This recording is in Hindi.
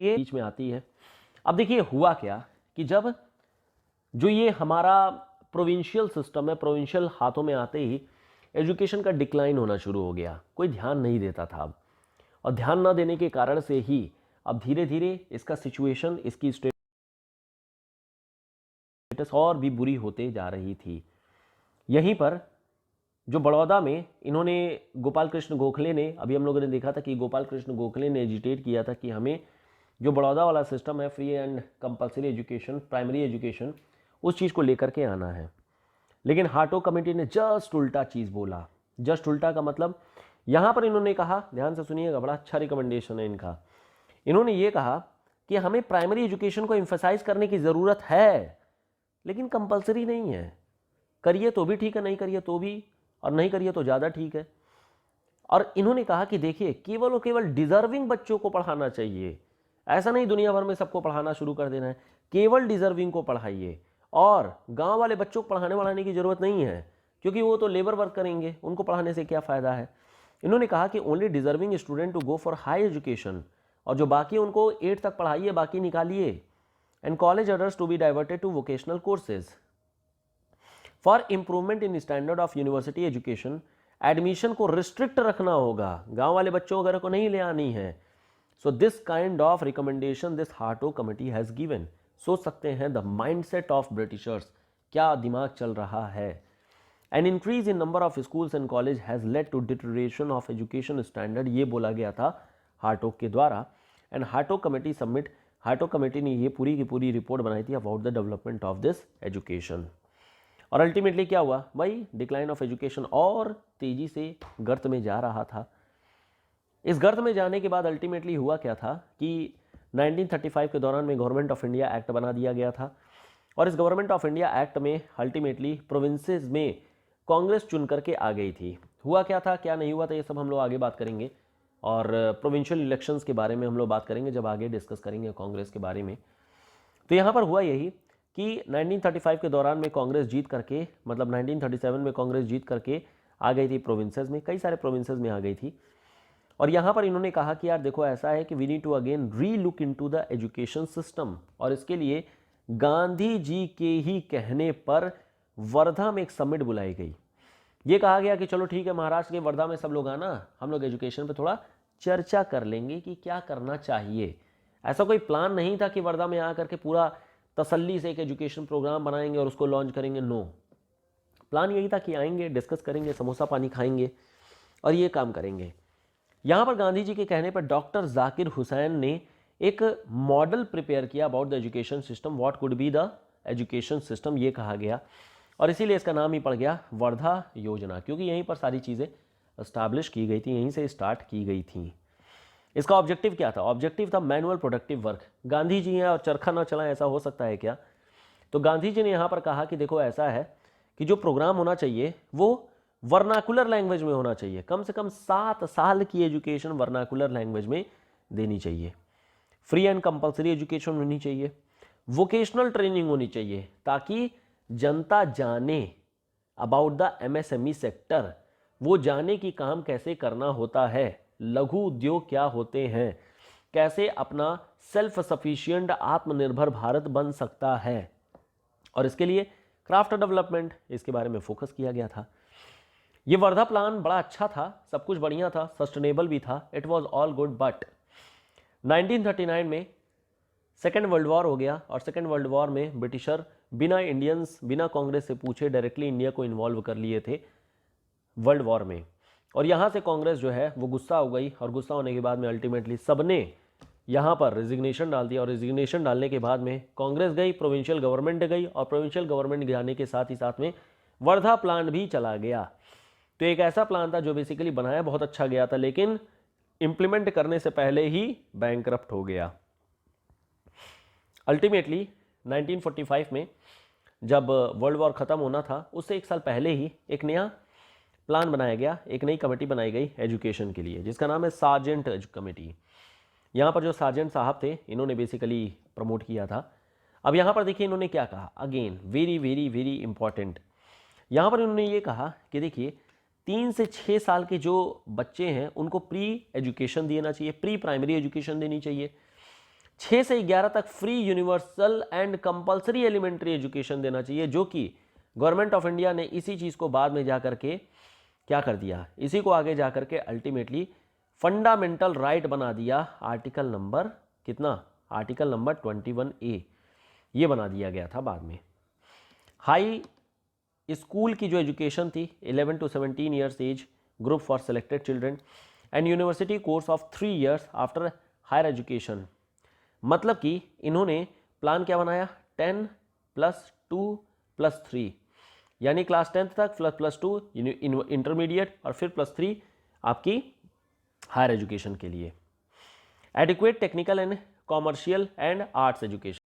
ये बीच में आती है। अब देखिए हुआ क्या कि जब जो ये हमारा प्रोविंशियल सिस्टम है, प्रोविंशियल हाथों में आते ही एजुकेशन का डिक्लाइन होना शुरू हो गया, कोई ध्यान नहीं देता था अब। और ध्यान ना देने के कारण से ही अब धीरे धीरे इसका सिचुएशन, इसकी स्टेटस और भी बुरी होते जा रही थी। यहीं पर जो बड़ौदा में इन्होंने गोपाल कृष्ण गोखले ने, अभी हम लोगों ने देखा था कि गोपाल कृष्ण गोखले ने एजिटेट किया था कि हमें जो बड़ौदा वाला सिस्टम है, free and compulsory education, primary education, उस चीज़ को लेकर के आना है। लेकिन हाटो कमेटी ने जस्ट उल्टा चीज़ बोला। जस्ट उल्टा का मतलब यहाँ पर इन्होंने कहा, ध्यान से सुनिएगा, बड़ा अच्छा रिकमेंडेशन है इनका। इन्होंने ये कहा कि हमें प्राइमरी एजुकेशन को एम्फेसाइज करने की ज़रूरत है, लेकिन कंपलसरी नहीं है। करिए तो भी ठीक है, नहीं करिए तो भी, और नहीं करिए तो ज़्यादा ठीक है। और इन्होंने कहा कि देखिए, केवल और केवल डिजर्विंग बच्चों को पढ़ाना चाहिए, ऐसा नहीं दुनिया भर में सबको पढ़ाना शुरू कर देना है। केवल डिजर्विंग को पढ़ाइए, और गांव वाले बच्चों को पढ़ाने की जरूरत नहीं है, क्योंकि वो तो लेबर वर्क करेंगे, उनको पढ़ाने से क्या फ़ायदा है। इन्होंने कहा कि only deserving student to go for high education, और जो बाकी उनको 8 तक पढ़ाइए, बाकी निकालिए। And college others to be diverted to vocational courses for improvement in standard of university education. Admission को रिस्ट्रिक्ट रखना होगा, गांव वाले बच्चों वगैरह को नहीं ले आनी है। So this kind of recommendation this हाटो कमिटी हैज़ गिवन। सोच सकते हैं द माइंडसेट ऑफ ब्रिटिशर्स, क्या दिमाग चल रहा है। An increase in number of schools and college has led to deterioration of education standard, ये बोला गया था हाटो के द्वारा। एंड हाटो कमेटी सबमिट, हाटो कमेटी ने ये पूरी की पूरी रिपोर्ट बनाई थी about the development of this education. और अल्टीमेटली क्या हुआ भाई, डिक्लाइन ऑफ एजुकेशन और तेजी से गर्त में जा रहा था। इस गर्त में जाने के बाद अल्टीमेटली हुआ क्या था कि 1935 के दौरान में गवर्नमेंट ऑफ इंडिया एक्ट बना दिया गया था। और इस गवर्नमेंट ऑफ इंडिया एक्ट में अल्टीमेटली प्रोविंसेस में कांग्रेस चुन करके आ गई थी। हुआ क्या था, क्या नहीं हुआ था, ये सब हम लोग आगे बात करेंगे। और प्रोविंशियल इलेक्शंस के बारे में हम लोग बात करेंगे जब आगे डिस्कस करेंगे कांग्रेस के बारे में। तो यहाँ पर हुआ यही कि 1935 के दौरान में कांग्रेस जीत करके, मतलब 1937 में कांग्रेस जीत करके आ गई थी प्रोविंसेस में, कई सारे प्रोविंसेस में आ गई थी। और यहाँ पर इन्होंने कहा कि यार देखो ऐसा है कि वी नीड टू अगेन री look into the education system. और इसके लिए गांधी जी के ही कहने पर वर्धा में एक समिट बुलाई गई। ये कहा गया कि चलो ठीक है, महाराष्ट्र के वर्धा में सब लोग आना, हम लोग एजुकेशन पे थोड़ा चर्चा कर लेंगे कि क्या करना चाहिए। ऐसा कोई प्लान नहीं था कि वर्धा में आकर के पूरा तसल्ली से एक एजुकेशन प्रोग्राम बनाएंगे और उसको लॉन्च करेंगे। नो, प्लान यही था कि आएंगे, डिस्कस करेंगे, समोसा पानी खाएंगे और ये काम करेंगे। यहाँ पर गांधी जी के कहने पर डॉक्टर जाकिर हुसैन ने एक मॉडल प्रिपेयर किया about the education system, what could be the education system, ये कहा गया। और इसीलिए इसका नाम ही पड़ गया वर्धा योजना, क्योंकि यहीं पर सारी चीज़ें एस्टैब्लिश की गई थी, यहीं से स्टार्ट की गई थी। इसका ऑब्जेक्टिव क्या था? ऑब्जेक्टिव था manual productive work. Gandhi ji हैं और चरखा ना चलाएं, ऐसा हो सकता है क्या? तो गांधी जी ने यहाँ पर कहा कि देखो ऐसा है कि जो प्रोग्राम होना चाहिए वो वर्नाकुलर लैंग्वेज में होना चाहिए, कम से कम 7 साल की एजुकेशन वर्नाकुलर लैंग्वेज में देनी चाहिए। फ्री एंड कंपलसरी एजुकेशन होनी चाहिए, वोकेशनल ट्रेनिंग होनी चाहिए, ताकि जनता जाने अबाउट द एमएसएमई सेक्टर, वो जाने कि काम कैसे करना होता है, लघु उद्योग क्या होते हैं, कैसे अपना सेल्फ सफिशिएंट आत्मनिर्भर भारत बन सकता है। और इसके लिए क्राफ्ट डेवलपमेंट, इसके बारे में फोकस किया गया था। ये वर्धा प्लान बड़ा अच्छा था, सब कुछ बढ़िया था, सस्टेनेबल भी था, it was all good. But 1939 में सेकेंड वर्ल्ड वॉर हो गया, और सेकेंड वर्ल्ड वॉर में ब्रिटिशर बिना इंडियंस, बिना कांग्रेस से पूछे डायरेक्टली इंडिया को इन्वॉल्व कर लिए थे वर्ल्ड वॉर में। और यहाँ से कांग्रेस जो है वो गुस्सा हो गई, और गुस्सा होने के बाद में अल्टीमेटली सबने यहाँ पर रिजिग्नेशन डाल दिया। और रिजिग्नेशन डालने के बाद में कांग्रेस गई, प्रोविंशियल गवर्नमेंट गई, और प्रोविंशियल गवर्नमेंट जाने के साथ ही साथ में वर्धा प्लान भी चला गया। तो एक ऐसा प्लान था जो बेसिकली बनाया बहुत अच्छा गया था, लेकिन इंप्लीमेंट करने से पहले ही बैंकरप्ट हो गया। अल्टीमेटली 1945 में जब वर्ल्ड वॉर ख़त्म होना था, उससे 1 साल पहले ही एक नया प्लान बनाया गया, एक नई कमेटी बनाई गई एजुकेशन के लिए, जिसका नाम है सार्जेंट कमेटी। यहाँ पर जो सार्जेंट साहब थे, इन्होंने बेसिकली प्रमोट किया था। अब यहाँ पर देखिए इन्होंने क्या कहा, again very very very important. यहाँ पर इन्होंने ये कहा कि देखिए 3 से 6 साल के जो बच्चे हैं उनको प्री एजुकेशन देना चाहिए, प्री प्राइमरी एजुकेशन देनी चाहिए। 6 से 11 तक free universal and compulsory elementary education देना चाहिए, जो कि गवर्नमेंट ऑफ इंडिया ने इसी चीज़ को बाद में जाकर के क्या कर दिया, इसी को आगे जाकर के अल्टीमेटली फंडामेंटल राइट बना दिया। आर्टिकल नंबर कितना, आर्टिकल नंबर 21A ये बना दिया गया था बाद में। हाई स्कूल की जो एजुकेशन थी 11 to 17 years age group for selected children and university course of 3 years after higher education, मतलब कि इन्होंने प्लान क्या बनाया, 10 + 2 + 3, यानी क्लास 10th तक +2 इंटरमीडिएट और फिर +3 आपकी हायर एजुकेशन के लिए। Adequate technical and commercial and arts education.